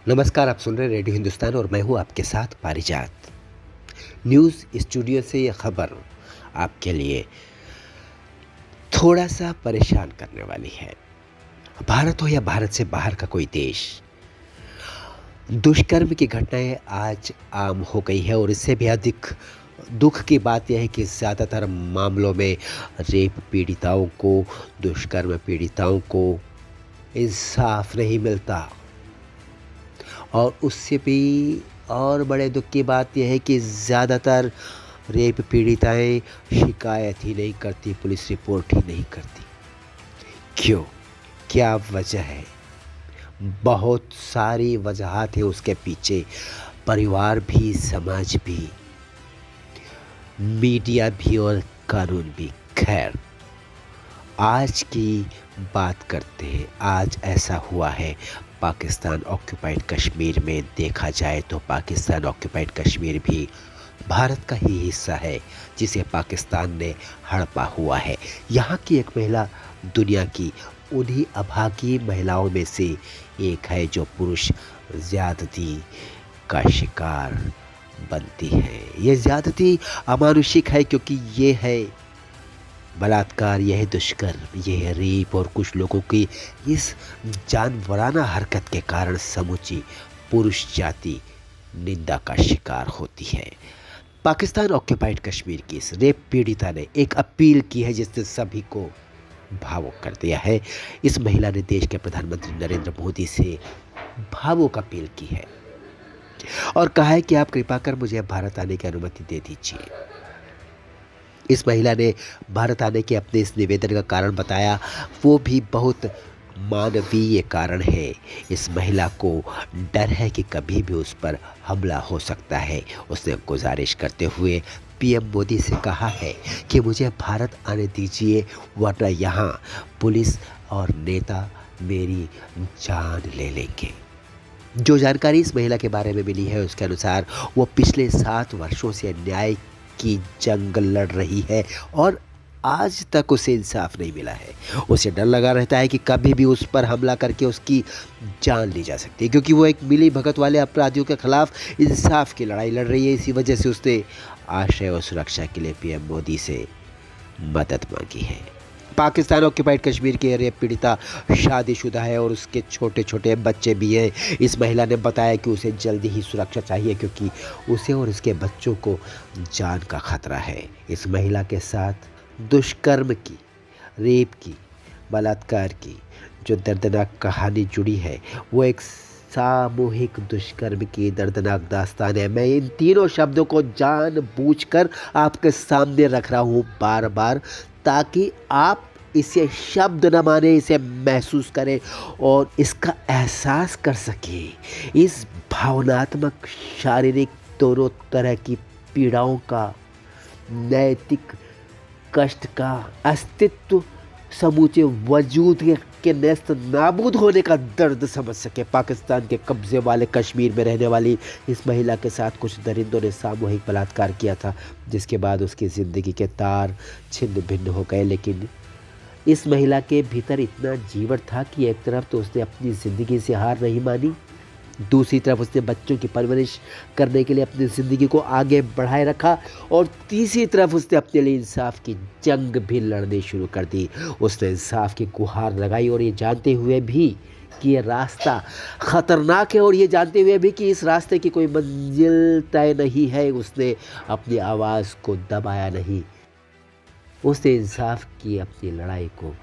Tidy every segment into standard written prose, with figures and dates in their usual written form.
नमस्कार, आप सुन रहे हैं रेडियो हिंदुस्तान और मैं हूं आपके साथ पारिजात। न्यूज़ स्टूडियो से ये खबर आपके लिए थोड़ा सा परेशान करने वाली है। भारत हो या भारत से बाहर का कोई देश, दुष्कर्म की घटनाएं आज आम हो गई है और इससे भी अधिक दुख की बात यह है कि ज़्यादातर मामलों में रेप पीड़िताओं को, दुष्कर्म पीड़िताओं को इंसाफ नहीं मिलता। और उससे भी और बड़े दुख की बात यह है कि ज़्यादातर रेप पीड़िताएं शिकायत ही नहीं करती, पुलिस रिपोर्ट ही नहीं करती। क्यों? क्या वजह है? बहुत सारी वजहात है उसके पीछे, परिवार भी, समाज भी, मीडिया भी और कानून भी। खैर, आज की बात करते हैं। आज ऐसा हुआ है पाकिस्तान ऑक्यूपाइड कश्मीर में। देखा जाए तो पाकिस्तान ऑक्यूपाइड कश्मीर भी भारत का ही हिस्सा है जिसे पाकिस्तान ने हड़पा हुआ है। यहाँ की एक महिला दुनिया की उन्हीं अभागी महिलाओं में से एक है जो पुरुष ज़्यादती का शिकार बनती है। ये ज़्यादती अमानुषिक है क्योंकि ये है बलात्कार, यह है दुष्कर्म, यह है रेप और कुछ लोगों की इस जानवराना हरकत के कारण समूची पुरुष जाति निंदा का शिकार होती है। पाकिस्तान ऑक्यूपाइड कश्मीर की इस रेप पीड़िता ने एक अपील की है जिसने सभी को भावुक कर दिया है। इस महिला ने देश के प्रधानमंत्री नरेंद्र मोदी से भावुक अपील की है और कहा है कि आप कृपा कर मुझे भारत आने की अनुमति दे दीजिए। इस महिला ने भारत आने के अपने इस निवेदन का कारण बताया, वो भी बहुत मानवीय कारण है। इस महिला को डर है कि कभी भी उस पर हमला हो सकता है। उसने गुजारिश करते हुए पीएम मोदी से कहा है कि मुझे भारत आने दीजिए, वरना यहाँ पुलिस और नेता मेरी जान ले लेंगे। जो जानकारी इस महिला के बारे में मिली है उसके अनुसार वो पिछले 7 वर्षों से न्याय की जंग लड़ रही है और आज तक उसे इंसाफ नहीं मिला है। उसे डर लगा रहता है कि कभी भी उस पर हमला करके उसकी जान ली जा सकती है, क्योंकि वो एक मिली भगत वाले अपराधियों के खिलाफ इंसाफ की लड़ाई लड़ रही है। इसी वजह से उसने आश्रय और सुरक्षा के लिए पीएम मोदी से मदद मांगी है। पाकिस्तान ऑक्यूपाइड कश्मीर के रेप पीड़िता शादीशुदा है और उसके छोटे छोटे बच्चे भी हैं। इस महिला ने बताया कि उसे जल्दी ही सुरक्षा चाहिए क्योंकि उसे और उसके बच्चों को जान का खतरा है। इस महिला के साथ दुष्कर्म की, रेप की, बलात्कार की जो दर्दनाक कहानी जुड़ी है वो एक सामूहिक दुष्कर्म की दर्दनाक दास्तान है। मैं इन तीनों शब्दों को जानबूझकर आपके सामने रख रहा हूँ बार बार, ताकि आप इसे शब्द न माने, इसे महसूस करें और इसका एहसास कर सकें। इस भावनात्मक, शारीरिक दोनों तरह की पीड़ाओं का, नैतिक कष्ट का, अस्तित्व, समूचे वजूद के नेस्त नाबूद होने का दर्द समझ सके। पाकिस्तान के कब्जे वाले कश्मीर में रहने वाली इस महिला के साथ कुछ दरिंदों ने सामूहिक बलात्कार किया था, जिसके बाद उसकी ज़िंदगी के तार छिन्न भिन्न हो गए। लेकिन इस महिला के भीतर इतना जीवन था कि एक तरफ तो उसने अपनी ज़िंदगी से हार नहीं मानी, दूसरी तरफ उसने बच्चों की परवरिश करने के लिए अपनी ज़िंदगी को आगे बढ़ाए रखा और तीसरी तरफ उसने अपने लिए इंसाफ की जंग भी लड़नी शुरू कर दी। उसने इंसाफ की गुहार लगाई और ये जानते हुए भी कि ये रास्ता ख़तरनाक है और ये जानते हुए भी कि इस रास्ते की कोई मंजिल तय नहीं है, उसने अपनी आवाज़ को दबाया नहीं। उसने इंसाफ की अपनी लड़ाई को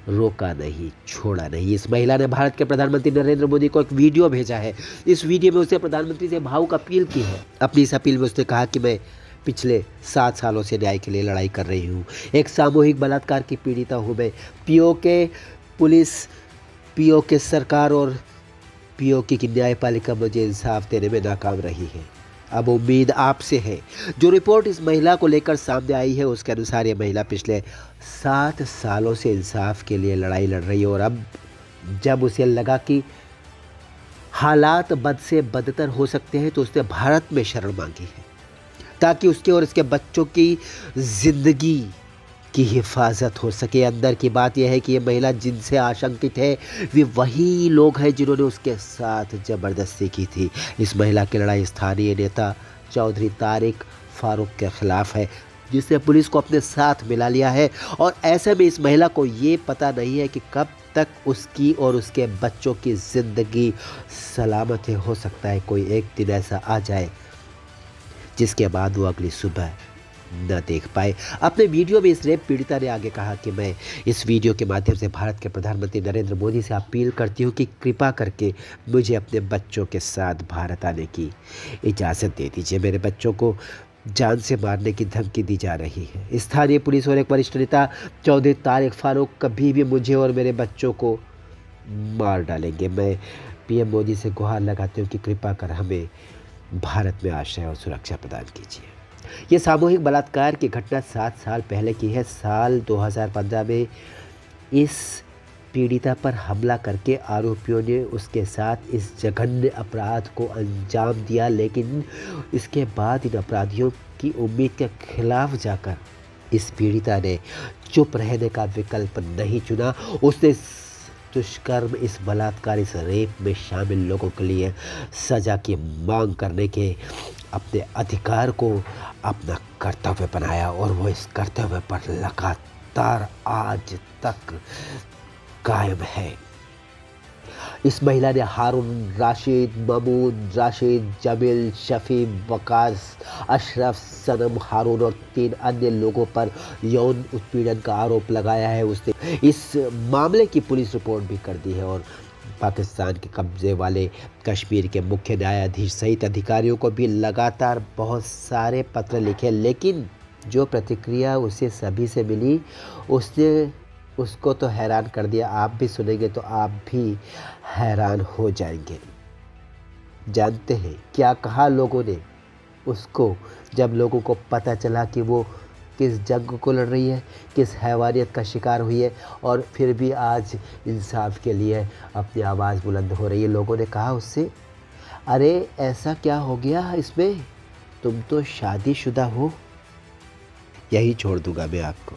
रोका नहीं, छोड़ा नहीं। इस महिला ने भारत के प्रधानमंत्री नरेंद्र मोदी को एक वीडियो भेजा है। इस वीडियो में उसने प्रधानमंत्री से भावुक अपील की है। अपनी इस अपील में उसने कहा कि मैं पिछले 7 सालों से न्याय के लिए लड़ाई कर रही हूँ, एक सामूहिक बलात्कार की पीड़िता हूँ मैं। पीओके पुलिस, पीओके सरकार और पीओके की न्यायपालिका मुझे इंसाफ देने में नाकाम रही है। अब उम्मीद आपसे है। जो रिपोर्ट इस महिला को लेकर सामने आई है उसके अनुसार ये महिला पिछले 7 सालों से इंसाफ के लिए लड़ाई लड़ रही है और अब जब उसे लगा कि हालात बद से बदतर हो सकते हैं तो उसने भारत में शरण मांगी है, ताकि उसके और उसके बच्चों की ज़िंदगी की हिफाजत हो सके। अंदर की बात यह है कि ये महिला जिनसे आशंकित है वे वही लोग हैं जिन्होंने उसके साथ ज़बरदस्ती की थी। इस महिला की लड़ाई स्थानीय नेता चौधरी तारिक फारूक के खिलाफ है, जिसने पुलिस को अपने साथ मिला लिया है। और ऐसे में इस महिला को ये पता नहीं है कि कब तक उसकी और उसके बच्चों की ज़िंदगी सलामत है। हो सकता है कोई एक दिन ऐसा आ जाए जिसके बाद वो अगली सुबह न देख पाए। अपने वीडियो में इस रेप पीड़िता ने आगे कहा कि मैं इस वीडियो के माध्यम से भारत के प्रधानमंत्री नरेंद्र मोदी से अपील करती हूँ कि कृपा करके मुझे अपने बच्चों के साथ भारत आने की इजाज़त दे दीजिए। मेरे बच्चों को जान से मारने की धमकी दी जा रही है। स्थानीय पुलिस और एक वरिष्ठ नेता चौधरी तारिक फारूक कभी भी मुझे और मेरे बच्चों को मार डालेंगे। मैं पीएम मोदी से गुहार लगाती हूँ कि कृपा कर हमें भारत में आश्रय और सुरक्षा प्रदान कीजिए। ये सामूहिक बलात्कार की घटना 7 साल पहले की है। साल 2015 में इस पीड़िता पर हमला करके आरोपियों ने उसके साथ इस जघन्य अपराध को अंजाम दिया, लेकिन इसके बाद इन अपराधियों की उम्मीद के खिलाफ जाकर इस पीड़िता ने चुप रहने का विकल्प नहीं चुना। उसने इस दुष्कर्म, इस बलात्कार, इस रेप में शामिल लोगों के लिए सज़ा की मांग करने के अपने अधिकार को अपना कर्तव्य बनाया और वो इस कर्तव्य पर लगातार आज तक कायम है। इस महिला ने हारून राशिद, ममून राशिद, जमील, शफी, वकास, अशरफ, सनम, हारून और 3 अन्य लोगों पर यौन उत्पीड़न का आरोप लगाया है। उसने इस मामले की पुलिस रिपोर्ट भी कर दी है और पाकिस्तान के कब्जे वाले कश्मीर के मुख्य न्यायाधीश सहित अधिकारियों को भी लगातार बहुत सारे पत्र लिखे, लेकिन जो प्रतिक्रिया उसे सभी से मिली उसको तो हैरान कर दिया। आप भी सुनेंगे तो आप भी हैरान हो जाएंगे। जानते हैं क्या कहा लोगों ने उसको, जब लोगों को पता चला कि वो किस जंग को लड़ रही है, किस हैवानियत का शिकार हुई है और फिर भी आज इंसाफ के लिए अपनी आवाज़ बुलंद हो रही है। लोगों ने कहा उससे, अरे ऐसा क्या हो गया इसमें, तुम तो शादीशुदा हो। यही छोड़ दूंगा मैं आपको,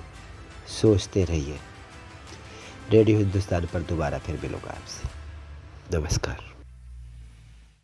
सोचते रहिए। रेडियो हिंदुस्तान पर दोबारा फिर मिलूंगा आपसे। नमस्कार।